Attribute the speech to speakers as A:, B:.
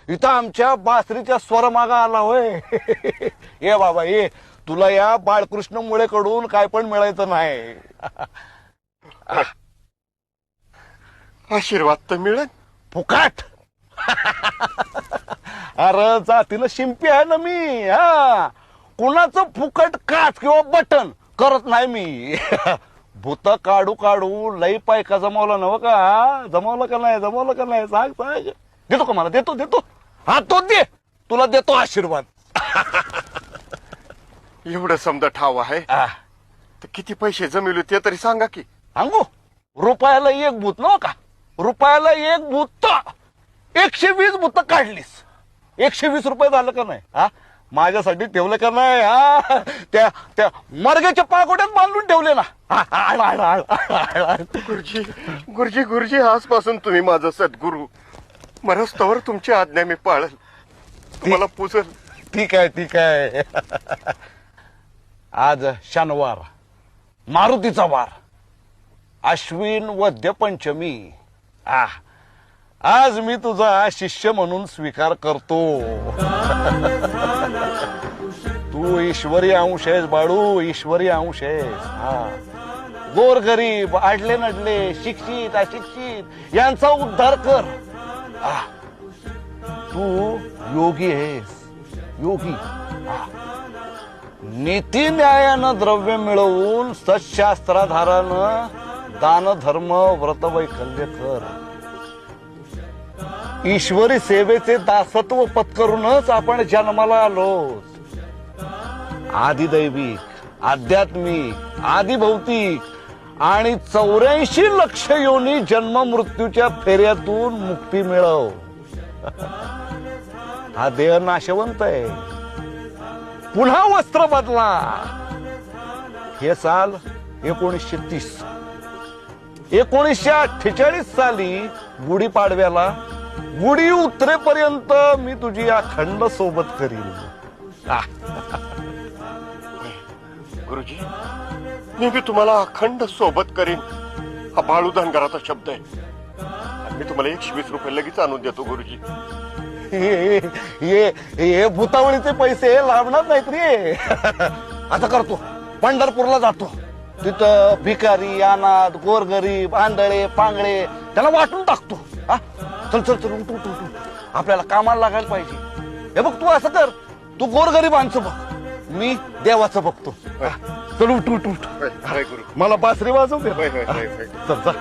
A: इथं आमच्या बासरीच्या स्वरमागा आला होय. ये बाबा ये, तुला या बाळकृष्ण मुळेकडून काय पण मिळायचं नाही.
B: आशीर्वाद तर मिळेल
A: फुकाट. अरे जातीनं शिंपी आहे ना मी. हा, कुणाचं फुकट काच किंवा बटन करत नाही मी. भूत काढू काढू लई पायका जमवला नव का? जमवलं का नाही? जमवलं का नाही? सांग सांग. देतो का मला? देतो देतो. हा तो दे, तुला देतो आशीर्वाद.
B: एवढं समजा ठाव आहे तर किती पैसे जमिले ते तरी सांगा की.
A: सांगू? रुपयाला एक भूत नव का? रुपयाला एक भूत 120 भूत काढलीस. 120 रुपये झालं का नाही? हा, माझ्यासाठी ठेवलं का नाही? हा, त्या त्या मर्गाच्या पागोट्यात बांधून ठेवले ना.
B: गुरुजी गुरुजी गुरुजी, आजपासून तुम्ही माझा सद्गुरू. मरस्तवर तुमची आज्ञा मी पाळल, तुम्हाला पुजल.
A: ठीक आहे ठीक आहे. आज शनिवार, मारुतीचा वार, अश्विन वद्य पंचमी. आज मी तुझा शिष्य म्हणून स्वीकार करतो. तू ईश्वरी अंश आहेस बाळू, ईश्वरी अंश आहेस. गोर गरीब, आडले नडले, शिक्षित अशिक्षित यांचा उद्धार कर. तू योगी आहेस, योगी. नीती न्यायानं द्रव्य मिळवून सत्शास्त्राधारानं दान धर्म व्रत वैकल्य कर. ईश्वरी सेवेचे दासत्व पत्करूनच आपण जन्माला आलो. आदिदैविक, आध्यात्मिक, आदिभौतिक आणि 84 लक्ष योनी जन्म मृत्यूच्या फेऱ्यातून मुक्ती मिळव. हा देह नाशवंत आहे. पुन्हा वस्त्र बदला. हे साल 1930. 1948 साली गुढीपाडव्याला गुढी उतरेपर्यंत मी तुझी अखंड सोबत करीन.
B: गुरुजी, मी बी तुम्हाला अखंड सोबत करीन. हा बाळू धनगराचा शब्द आहे. आणि मी तुम्हाला 120 रुपये लगेच आणून देतो गुरुजी.
A: हे भूतावळीचे पैसे लाभणार नाहीत रे. आता करतो, पंढरपूरला जातो. तिथं भिकारी, अनाथ, गोरगरीब, आंधळे, पांगळे त्याला वाटून टाकतो. चल चल चल, उठ उठ उठ. आपल्याला कामाला लागायला पाहिजे. हे बघ, तू असं कर, तू गोरगरिबांचं बघ, मी देवाचं बघतो. चल उठ उठ उठ.
B: गुरु,
A: मला बासरी वाजव दे. चल चल.